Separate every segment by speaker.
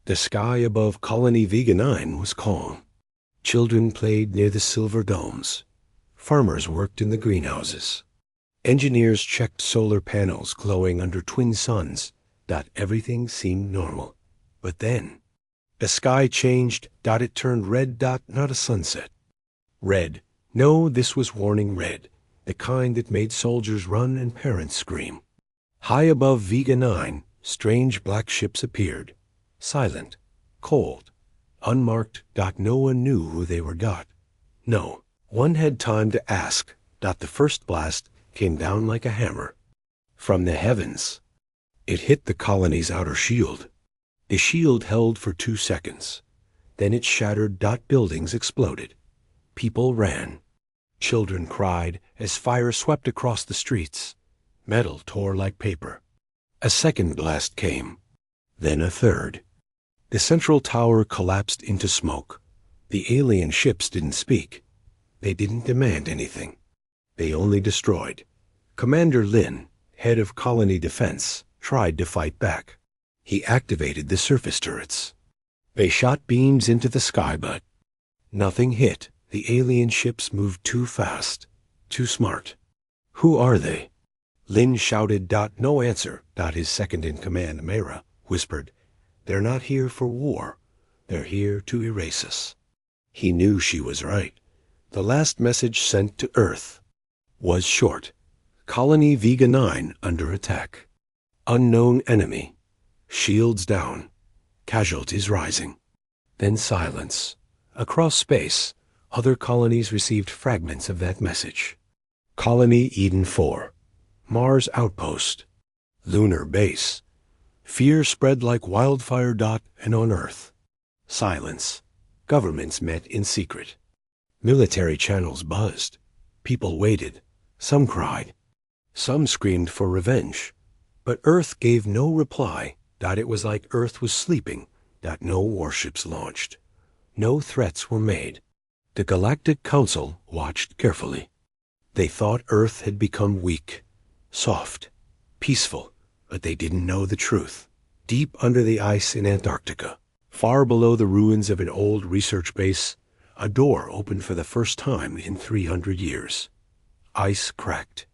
Speaker 1: The sky above Colony Vega 9 was calm. Children played near the silver domes. Farmers worked in the greenhouses. Engineers checked solar panels glowing under twin suns. Everything seemed normal. But then, the sky changed. It turned red. Not a sunset. Red. No, this was warning red. The kind that made soldiers run and parents scream. High above Vega 9, strange black ships appeared. Silent. Cold. Unmarked. No one knew who they were. No one had time to ask. The first blast came down like a hammer. From the heavens. It hit the colony's outer shield. The shield held for 2 seconds. Then it shattered. Buildings exploded. People ran. Children cried as fire swept across the streets. Metal tore like paper. A second blast came. Then a third. The central tower collapsed into smoke. The alien ships didn't speak. They didn't demand anything. They only destroyed. Commander Lin, head of colony defense, tried to fight back. He activated the surface turrets. They shot beams into the sky, but nothing hit. The alien ships moved too fast, too smart. Who are they? Lin shouted. No answer. His second-in-command, Mera, whispered, "They're not here for war. They're here to erase us." He knew she was right. The last message sent to Earth was short. Colony Vega 9 under attack. Unknown enemy. Shields down. Casualties rising. Then silence. Across space, other colonies received fragments of that message. Colony Eden 4. Mars outpost. Lunar base. Fear spread like wildfire. And on Earth. Silence. Governments met in secret. Military channels buzzed. People waited. Some cried. Some screamed for revenge. But Earth gave no reply. It was like Earth was sleeping. No warships launched. No threats were made. The Galactic Council watched carefully. They thought Earth had become weak, soft, peaceful, but they didn't know the truth. Deep under the ice in Antarctica, far below the ruins of an old research base, a door opened for the first time in 300 years. Ice cracked.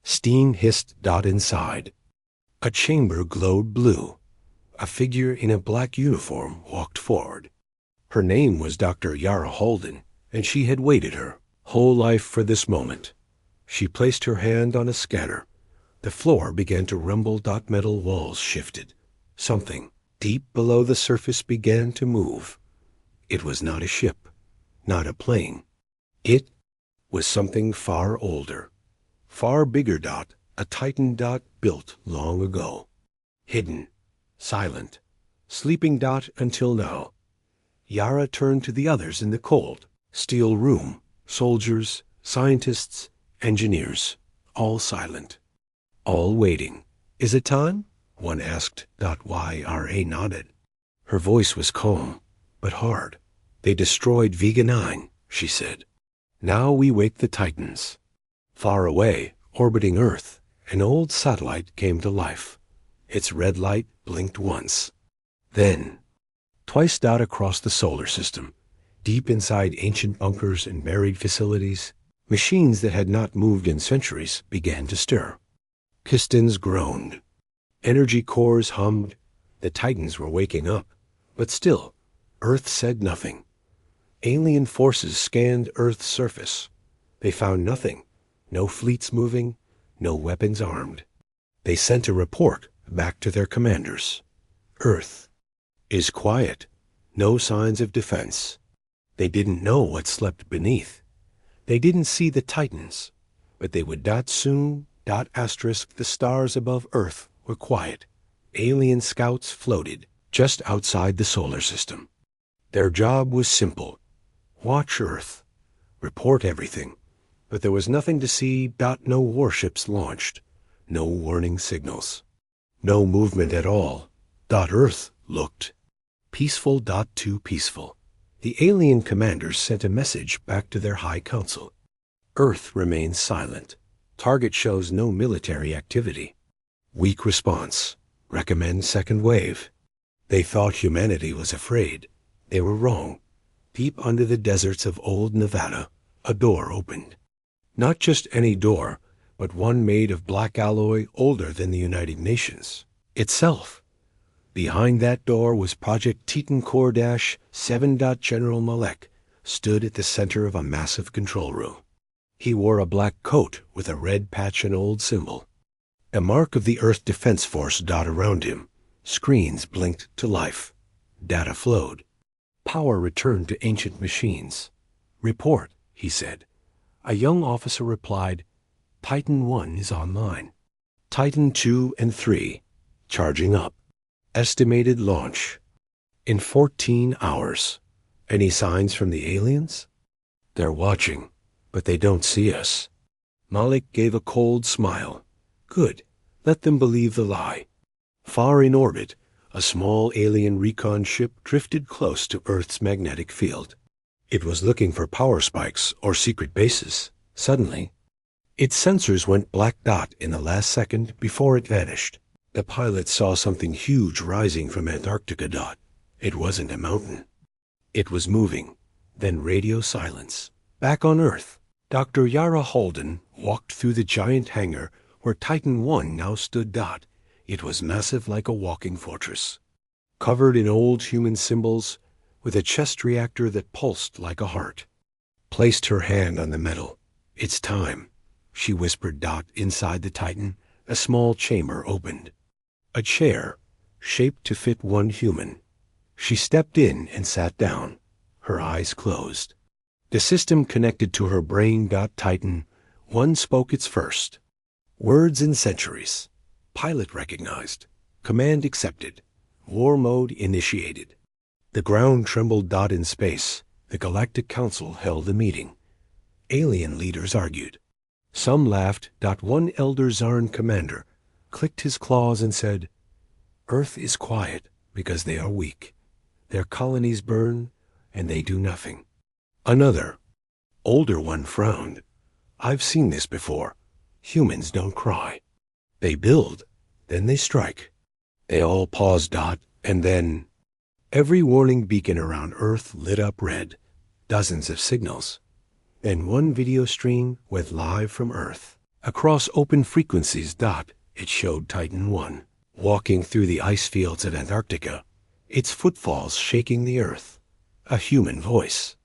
Speaker 1: Steam hissed. Inside. A chamber glowed blue. A figure in a black uniform walked forward. Her name was Dr. Yara Holden, and she had waited her whole life for this moment. She placed her hand on a scanner. The floor began to rumble. Metal walls shifted. Something deep below the surface began to move. It was not a ship, not a plane. It was something far older, far bigger. A Titan. Built long ago. Hidden, silent, sleeping. Until now. Yara turned to the others in the cold, steel room. Soldiers, scientists, engineers, all silent, all waiting. "Is it time?" one asked. Yara nodded. Her voice was calm, but hard. "They destroyed Vega 9, she said. Now we wake the Titans." Far away, orbiting Earth, an old satellite came to life. Its red light blinked once. Then, twice. Across the solar system, deep inside ancient bunkers and buried facilities, machines that had not moved in centuries began to stir. Pistons groaned. Energy cores hummed. The Titans were waking up. But still, Earth said nothing. Alien forces scanned Earth's surface. They found nothing. No fleets moving, no weapons armed. They sent a report back to their commanders. Earth is quiet. No signs of defense. They didn't know what slept beneath. They didn't see the Titans, but they would. Soon. The stars above Earth were quiet. Alien scouts floated just outside the solar system. Their job was simple. Watch Earth. Report everything. But there was nothing to see. No warships launched. No warning signals. No movement at all. Earth looked peaceful. Too peaceful. The alien commanders sent a message back to their High Council. Earth remains silent. Target shows no military activity. Weak response. Recommend second wave. They thought humanity was afraid. They were wrong. Deep under the deserts of old Nevada, a door opened. Not just any door, but one made of black alloy older than the United Nations itself. Behind that door was Project Titan Core-7. General Malek stood at the center of a massive control room. He wore a black coat with a red patch and old symbol, a mark of the Earth Defense Force dot around him. Screens blinked to life. Data flowed. Power returned to ancient machines. "Report," he said. A young officer replied, "Titan 1 is online. Titan 2 and 3, charging up. Estimated launch in 14 hours. Any signs from the aliens?" "They're watching, but they don't see us." Malik gave a cold smile. "Good. Let them believe the lie." Far in orbit, a small alien recon ship drifted close to Earth's magnetic field. It was looking for power spikes or secret bases. Suddenly, its sensors went black dot in the last second before it vanished. The pilot saw something huge rising from Antarctica dot. It wasn't a mountain. It was moving. Then radio silence. Back on Earth, Dr. Yara Halden walked through the giant hangar where Titan 1 now stood dot. It was massive like a walking fortress, covered in old human symbols, with a chest reactor that pulsed like a heart. Placed her hand on the metal. "It's time," she whispered dot inside the Titan. A small chamber opened. A chair, shaped to fit one human. She stepped in and sat down, her eyes closed. The system connected to her brain. Titan 1 spoke its first words in centuries. Pilot recognized. Command accepted. War mode initiated. The ground trembled. In space, the Galactic Council held a meeting. Alien leaders argued. Some laughed. One Elder Zarn commander clicked his claws and said, "Earth is quiet because they are weak. Their colonies burn, and they do nothing." Another, older one frowned. "I've seen this before. Humans don't cry. They build, then they strike." They all paused. And then every warning beacon around Earth lit up red. Dozens of signals. Then one video stream went live from Earth. Across open frequencies. It showed Titan 1 walking through the ice fields of Antarctica, its footfalls shaking the Earth. A human voice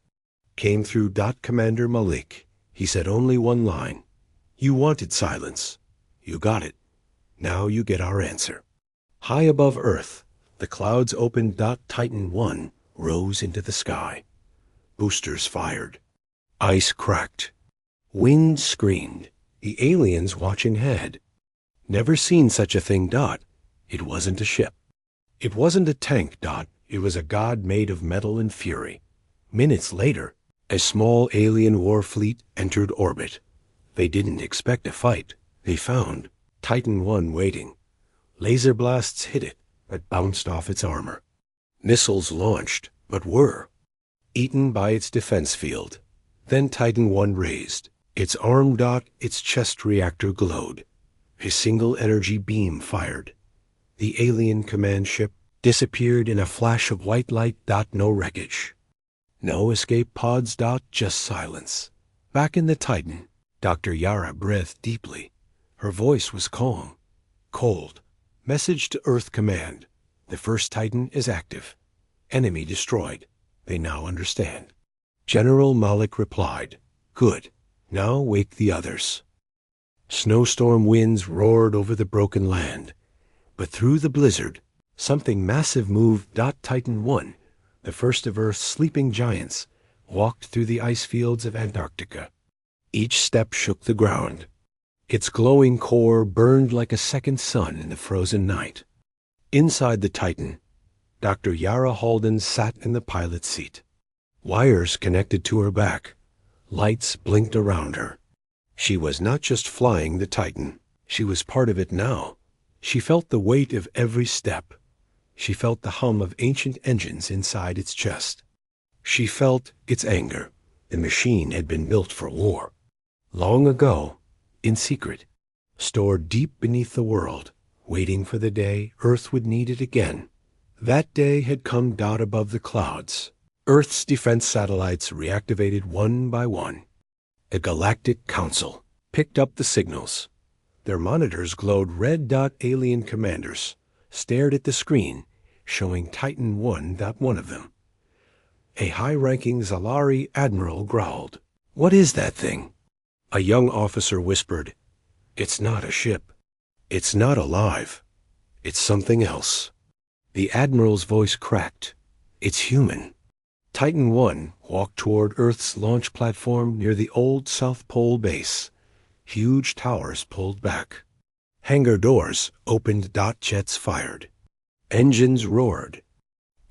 Speaker 1: came through. "Commander Malik," he said only one line. "You wanted silence. You got it. Now you get our answer." High above Earth, the clouds opened. Titan 1 rose into the sky. Boosters fired. Ice cracked. Wind screamed. The aliens watching had never seen such a thing. It wasn't a ship. It wasn't a tank. It was a god made of metal and fury. Minutes later, a small alien war fleet entered orbit. They didn't expect a fight. They found Titan 1 waiting. Laser blasts hit it, but bounced off its armor. Missiles launched, but were eaten by its defense field. Then Titan 1 raised. Its arm. Its chest reactor glowed. A single energy beam fired. The alien command ship disappeared in a flash of white light. No wreckage. No escape pods. Just silence. Back in the Titan, Dr. Yara breathed deeply. Her voice was calm, cold. "Message to Earth Command. The first Titan is active. Enemy destroyed. They now understand." General Malik replied, "Good. Now wake the others." Snowstorm winds roared over the broken land. But through the blizzard, something massive moved. Titan 1, the first of Earth's sleeping giants, walked through the ice fields of Antarctica. Each step shook the ground. Its glowing core burned like a second sun in the frozen night. Inside the Titan, Dr. Yara Halden sat in the pilot's seat. Wires connected to her back. Lights blinked around her. She was not just flying the Titan. She was part of it now. She felt the weight of every step. She felt the hum of ancient engines inside its chest. She felt its anger. The machine had been built for war. Long ago, in secret, stored deep beneath the world, waiting for the day Earth would need it again. That day had come. Above the clouds, Earth's defense satellites reactivated one by one. The Galactic Council picked up the signals. Their monitors glowed red. Alien commanders stared at the screen, showing Titan 1. One of them, a high-ranking Zalari admiral, growled, "What is that thing?" A young officer whispered, "It's not a ship. It's not alive. It's something else." The admiral's voice cracked. "It's human." Titan 1 walked toward Earth's launch platform near the old South Pole base. Huge towers pulled back. Hangar doors opened. Jets fired. Engines roared.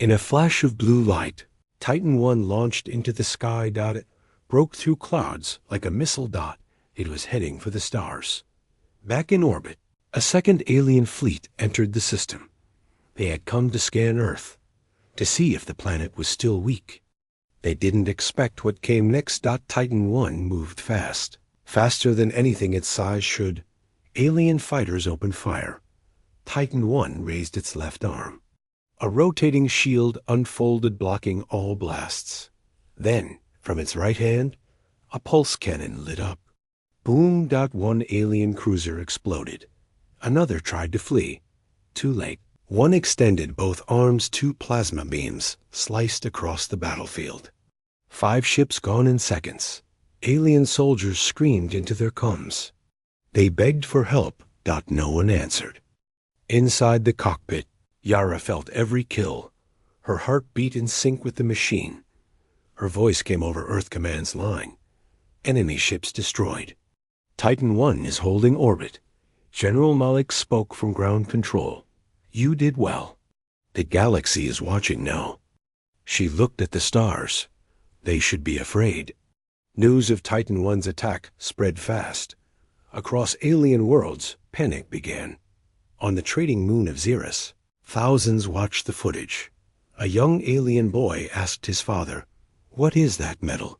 Speaker 1: In a flash of blue light, Titan 1 launched into the sky. It broke through clouds like a missile. It was heading for the stars. Back in orbit, a second alien fleet entered the system. They had come to scan Earth, to see if the planet was still weak. They didn't expect what came next. Titan 1 moved fast, faster than anything its size should. Alien fighters opened fire. Titan 1 raised its left arm. A rotating shield unfolded, blocking all blasts. Then, from its right hand, a pulse cannon lit up. Boom. One alien cruiser exploded. Another tried to flee. Too late. One extended both arms. 2 plasma beams sliced across the battlefield. 5 ships gone in seconds. Alien soldiers screamed into their comms. They begged for help. No one answered. Inside the cockpit, Yara felt every kill. Her heart beat in sync with the machine. Her voice came over Earth Command's line. Enemy ships destroyed. Titan 1 is holding orbit. General Malik spoke from ground control. You did well. The galaxy is watching now. She looked at the stars. They should be afraid. News of Titan 1's attack spread fast. Across alien worlds, panic began. On the trading moon of Xeris, thousands watched the footage. A young alien boy asked his father, "What is that metal?"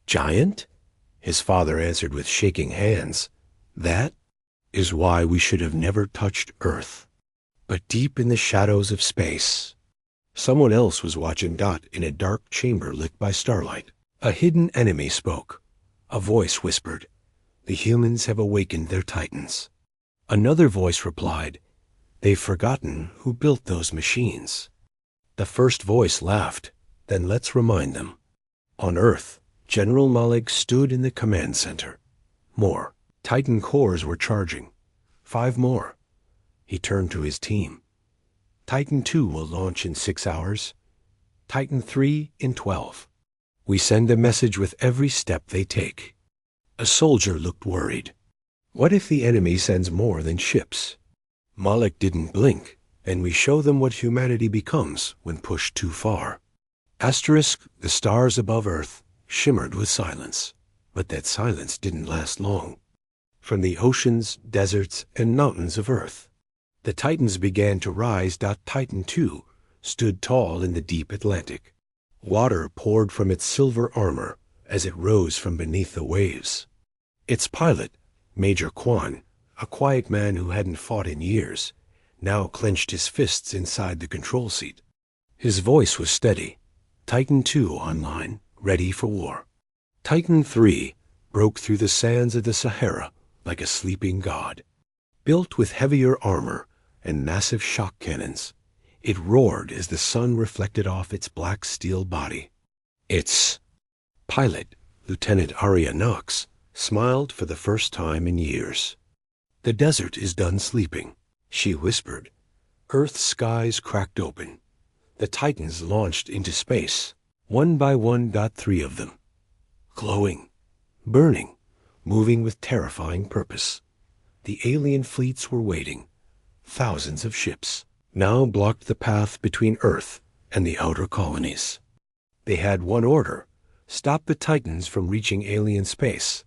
Speaker 1: "Giant?" His father answered with shaking hands. "That is why we should have never touched Earth." But deep in the shadows of space, someone else was watching. In a dark chamber lit by starlight, a hidden enemy spoke. A voice whispered, "The humans have awakened their titans." Another voice replied, "They've forgotten who built those machines." The first voice laughed, "Then let's remind them." On Earth, General Malik stood in the command center. More Titan cores were charging. 5 more. He turned to his team. Titan 2 will launch in 6 hours. Titan 3 in 12. We send a message with every step they take. A soldier looked worried. What if the enemy sends more than ships? Malik didn't blink, and we show them what humanity becomes when pushed too far. The stars above Earth shimmered with silence, but that silence didn't last long. From the oceans, deserts, and mountains of Earth, the Titans began to rise. Titan 2 stood tall in the deep Atlantic. Water poured from its silver armor as it rose from beneath the waves. Its pilot, Major Kwan, a quiet man who hadn't fought in years, now clenched his fists inside the control seat. His voice was steady. Titan 2 online, ready for war. Titan 3 broke through the sands of the Sahara like a sleeping god. Built with heavier armor and massive shock cannons, it roared as the sun reflected off its black steel body. Its pilot, Lieutenant Arya Knox, smiled for the first time in years. "The desert is done sleeping," she whispered. Earth's skies cracked open. The Titans launched into space, one by one. 3 of them. Glowing, burning, moving with terrifying purpose. The alien fleets were waiting. Thousands of ships now blocked the path between Earth and the outer colonies. They had one order: stop the Titans from reaching alien space.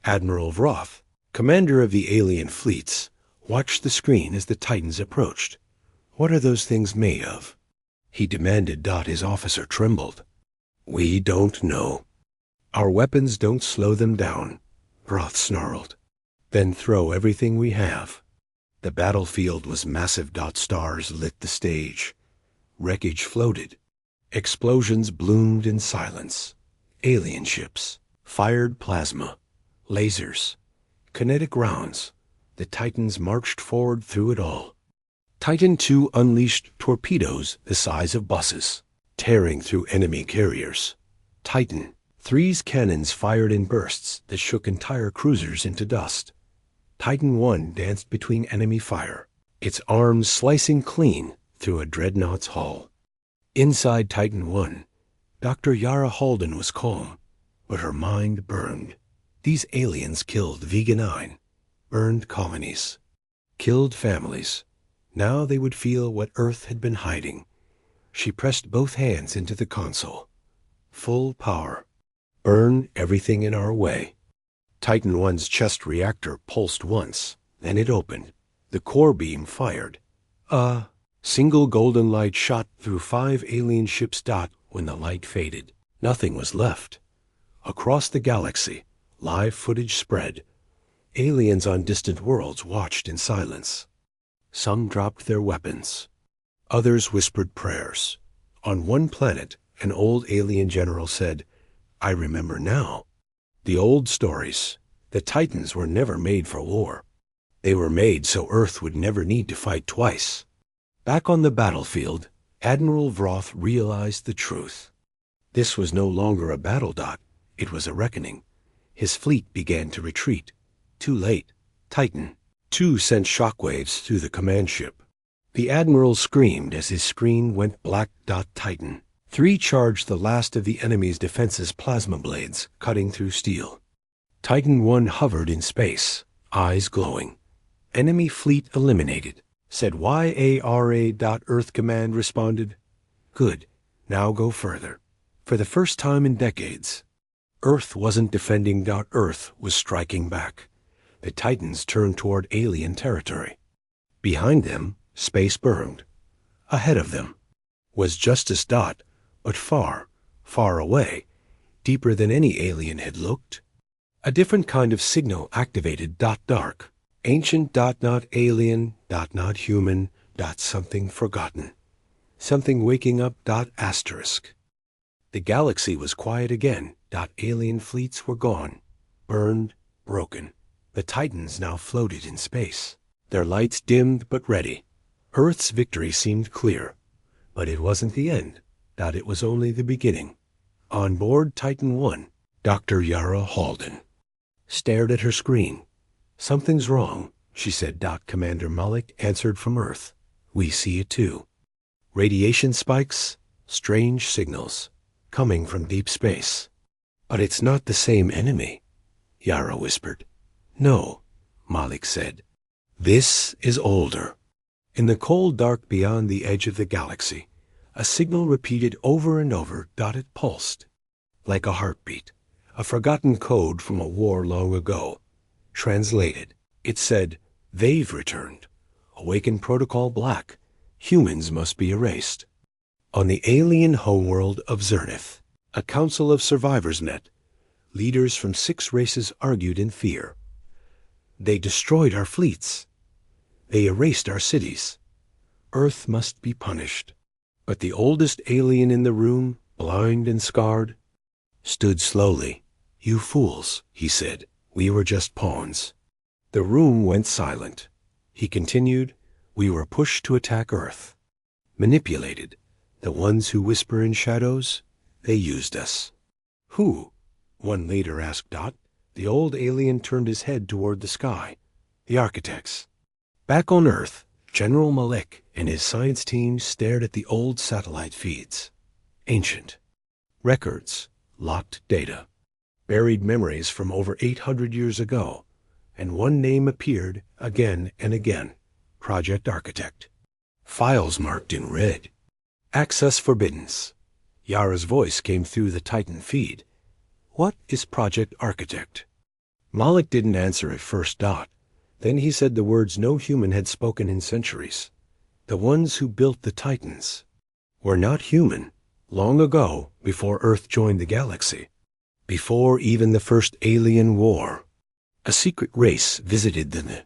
Speaker 1: Admiral Vroth, commander of the alien fleets, watched the screen as the Titans approached. "What are those things made of?" he demanded. His officer trembled. "We don't know. Our weapons don't slow them down," Vroth snarled. "Then throw everything we have." The battlefield was massive. Stars lit the stage. Wreckage floated. Explosions bloomed in silence. Alien ships fired plasma, lasers, kinetic rounds. The Titans marched forward through it all. Titan II unleashed torpedoes the size of buses, tearing through enemy carriers. Titan III's cannons fired in bursts that shook entire cruisers into dust. Titan I danced between enemy fire, its arms slicing clean through a dreadnought's hull. Inside Titan I, Dr. Yara Halden was calm, but her mind burned. These aliens killed Vega 9, burned colonies, killed families. Now they would feel what Earth had been hiding. She pressed both hands into the console. Full power. Burn everything in our way. Titan I's chest reactor pulsed once, then it opened. The core beam fired. A single golden light shot through 5 alien ships. When the light faded, nothing was left. Across the galaxy, live footage spread. Aliens on distant worlds watched in silence. Some dropped their weapons. Others whispered prayers. On one planet, an old alien general said, "I remember now. The old stories. The Titans were never made for war. They were made so Earth would never need to fight twice." Back on the battlefield, Admiral Vroth realized the truth. This was no longer a battle. It was a reckoning. His fleet began to retreat. Too late. Titan II sent shockwaves through the command ship. The Admiral screamed as his screen went black. Titan III charged the last of the enemy's defense's plasma blades, cutting through steel. Titan I hovered in space, eyes glowing. "Enemy fleet eliminated," said YARA. Earth Command responded. "Good. Now go further." For the first time in decades, Earth wasn't defending. Earth was striking back. The Titans turned toward alien territory. Behind them, space burned. Ahead of them was Justice. But far, far away, deeper than any alien had looked. A different kind of signal activated. Dark. Ancient. Not alien. Not human. Something forgotten. Something waking up. Asterisk. The galaxy was quiet again. Alien fleets were gone. Burned. Broken. The Titans now floated in space. Their lights dimmed but ready. Earth's victory seemed clear. But it wasn't the end. It was only the beginning. On board Titan I, Dr. Yara Halden stared at her screen. "Something's wrong," she said. Commander Malik answered from Earth. "We see it too. Radiation spikes, strange signals, coming from deep space." "But it's not the same enemy," Yara whispered. "No," Malik said. "This is older." In the cold dark beyond the edge of the galaxy, a signal repeated over and over. It pulsed, like a heartbeat, a forgotten code from a war long ago. Translated, it said, "They've returned. Awaken Protocol Black. Humans must be erased." On the alien homeworld of Zernith, a council of survivors met. Leaders from 6 races argued in fear. "They destroyed our fleets. They erased our cities. Earth must be punished." But the oldest alien in the room, blind and scarred, stood slowly. "You fools," he said. "We were just pawns." The room went silent. He continued, "We were pushed to attack Earth. Manipulated. The ones who whisper in shadows, they used us." "Who?" one leader asked. The old alien turned his head toward the sky. "The architects." Back on Earth, General Malik and his science team stared at the old satellite feeds. Ancient. Records, locked data, buried memories from over 800 years ago, and one name appeared again and again. Project Architect. Files marked in red. Access forbidden. Yara's voice came through the Titan feed. "What is Project Architect?" Malik didn't answer at first. Then he said the words no human had spoken in centuries. The ones who built the Titans were not human. Long ago, before Earth joined the galaxy, before even the first alien war, a secret race visited the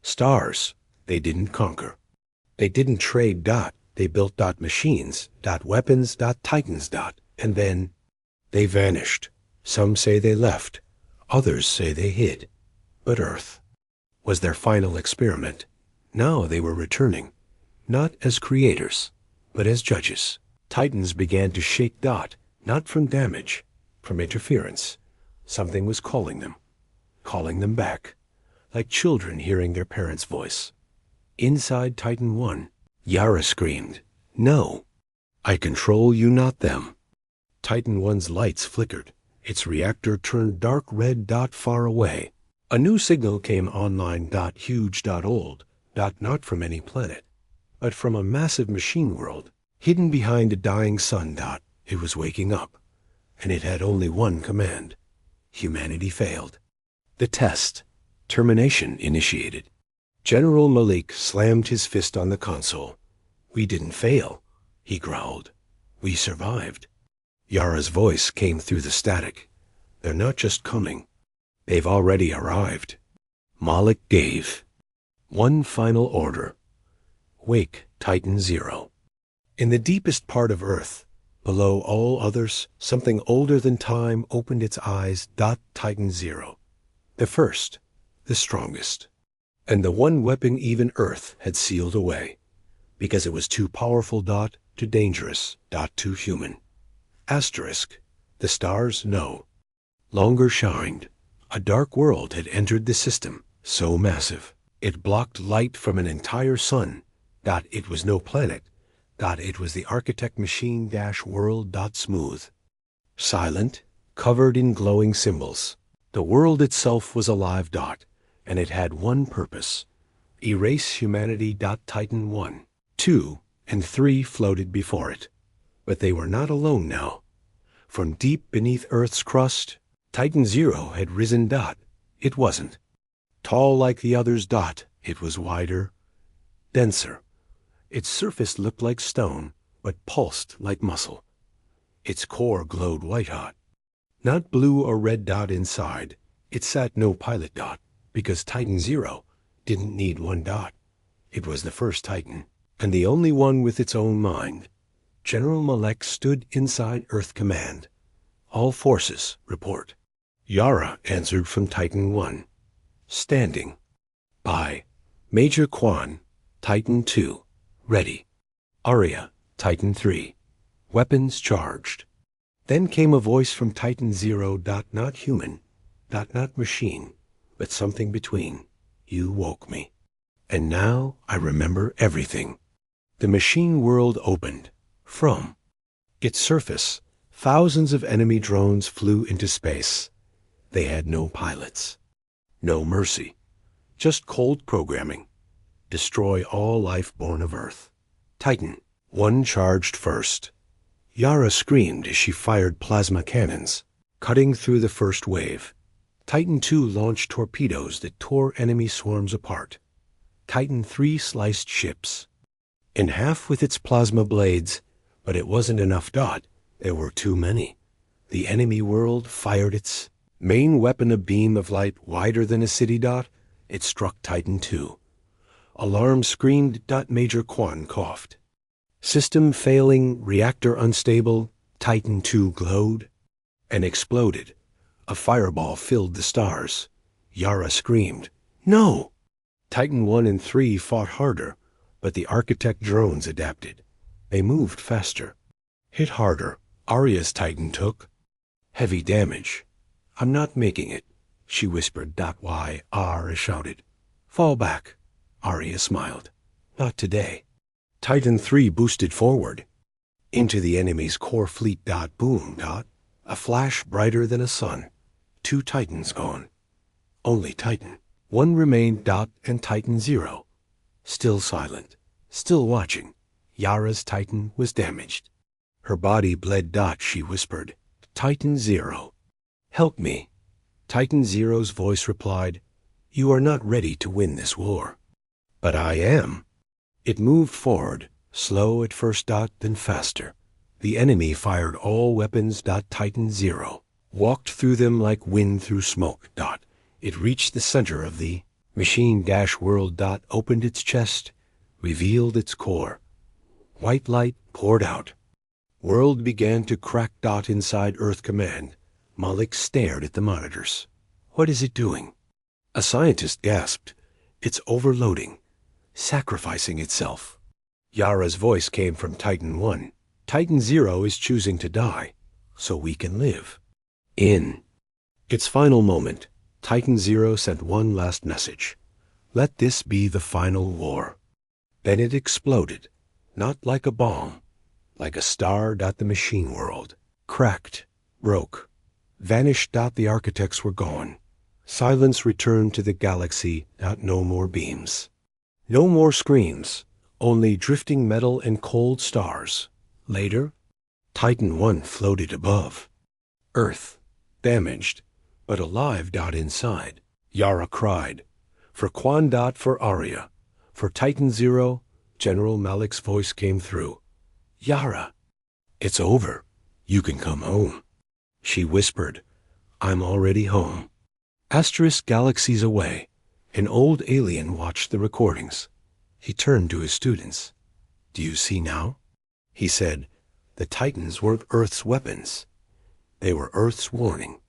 Speaker 1: stars they didn't conquer. They didn't trade. They built machines, weapons, titans, and then they vanished. Some say they left, others say they hid. But Earth was their final experiment. Now they were returning, not as creators, but as judges. Titans began to shake not from damage, from interference. Something was calling them back, like children hearing their parents' voice. Inside Titan 1, Yara screamed, "No, I control you, not them." Titan 1's lights flickered. Its reactor turned dark red far away. A new signal came online huge old, not from any planet, but from a massive machine world, hidden behind a dying sun. It was waking up, and it had only one command. Humanity failed. The test, termination, initiated. General Malik slammed his fist on the console. "We didn't fail," he growled. "We survived." Yara's voice came through the static. "They're not just coming. They've already arrived." Malik gave one final order. "Wake Titan 0. In the deepest part of Earth, below all others, something older than time opened its eyes. Titan 0. The first, the strongest, and the one weapon even Earth had sealed away, because it was too powerful. Too dangerous. Too human. Asterisk. The stars, no longer shined. A dark world had entered the system, so massive it blocked light from an entire sun. It was no planet. It was the architect machine world. Smooth, silent, covered in glowing symbols. The world itself was alive. And it had one purpose: erase humanity. Titan 1, 2, and 3 floated before it. But they were not alone now. From deep beneath Earth's crust, Titan 0 had risen. It wasn't tall like the others. It was wider, denser. Its surface looked like stone, but pulsed like muscle. Its core glowed white hot, not blue or red. Inside it sat no pilot. Because Titan 0 didn't need one. It was the first Titan, and the only one with its own mind. General Malek stood inside Earth Command. "All forces, report." Yara answered from Titan 1. "Standing by." Major Kwan, Titan 2, ready. Arya, Titan 3, weapons charged. Then came a voice from Titan 0. Not human, not machine, but something between. "You woke me. And now I remember everything." The machine world opened. From its surface, thousands of enemy drones flew into space. They had no pilots, no mercy, just cold programming. Destroy all life born of Earth. Titan 1 charged first. Yara screamed as she fired plasma cannons, cutting through the first wave. Titan 2 launched torpedoes that tore enemy swarms apart. Titan 3 sliced ships in half with its plasma blades, but it wasn't enough. There were too many. The enemy world fired its main weapon, a beam of light wider than a city. It struck Titan 2. Alarm screamed. Major Kwan coughed. System failing, reactor unstable. Titan 2 glowed and exploded. A fireball filled the stars. Yara screamed, "No!" Titan 1 and 3 fought harder, but the architect drones adapted. They moved faster, hit harder. Arya's Titan took heavy damage. "I'm not making it," she whispered. Why? Arya shouted. "Fall back." Arya smiled. "Not today." Titan 3 boosted forward into the enemy's core fleet. Boom. A flash brighter than a sun. 2 Titans gone. Only Titan 1 remained. And Titan 0, still silent, still watching. Yara's Titan was damaged. Her body bled. She whispered, "Titan 0, help me." Titan 0's voice replied, "You are not ready to win this war." "But I am." It moved forward, slow at first. Then faster. The enemy fired all weapons. Titan 0 walked through them like wind through smoke. It reached the center of the machine world. Opened its chest, revealed its core. White light poured out. World began to crack. Inside Earth Command, Malik stared at the monitors. What is it doing? A scientist gasped. It's overloading, sacrificing itself. Yara's voice came from Titan 1. Titan 0 is choosing to die, so we can live. In its final moment, Titan 0 sent one last message. Let this be the final war. Then it exploded, not like a bomb, like a star. The machine world cracked, broke, vanished. The architects were gone. Silence returned to the galaxy. No more beams. No more screams, only drifting metal and cold stars. Later, Titan 1 floated above. Earth, damaged, but alive. Inside, Yara cried. For Quan. For Arya. For Titan 0, General Malik's voice came through. Yara, it's over. You can come home. She whispered, I'm already home. Asterisk galaxies away, an old alien watched the recordings. He turned to his students. Do you see now? He said, the Titans weren't Earth's weapons. They were Earth's warning.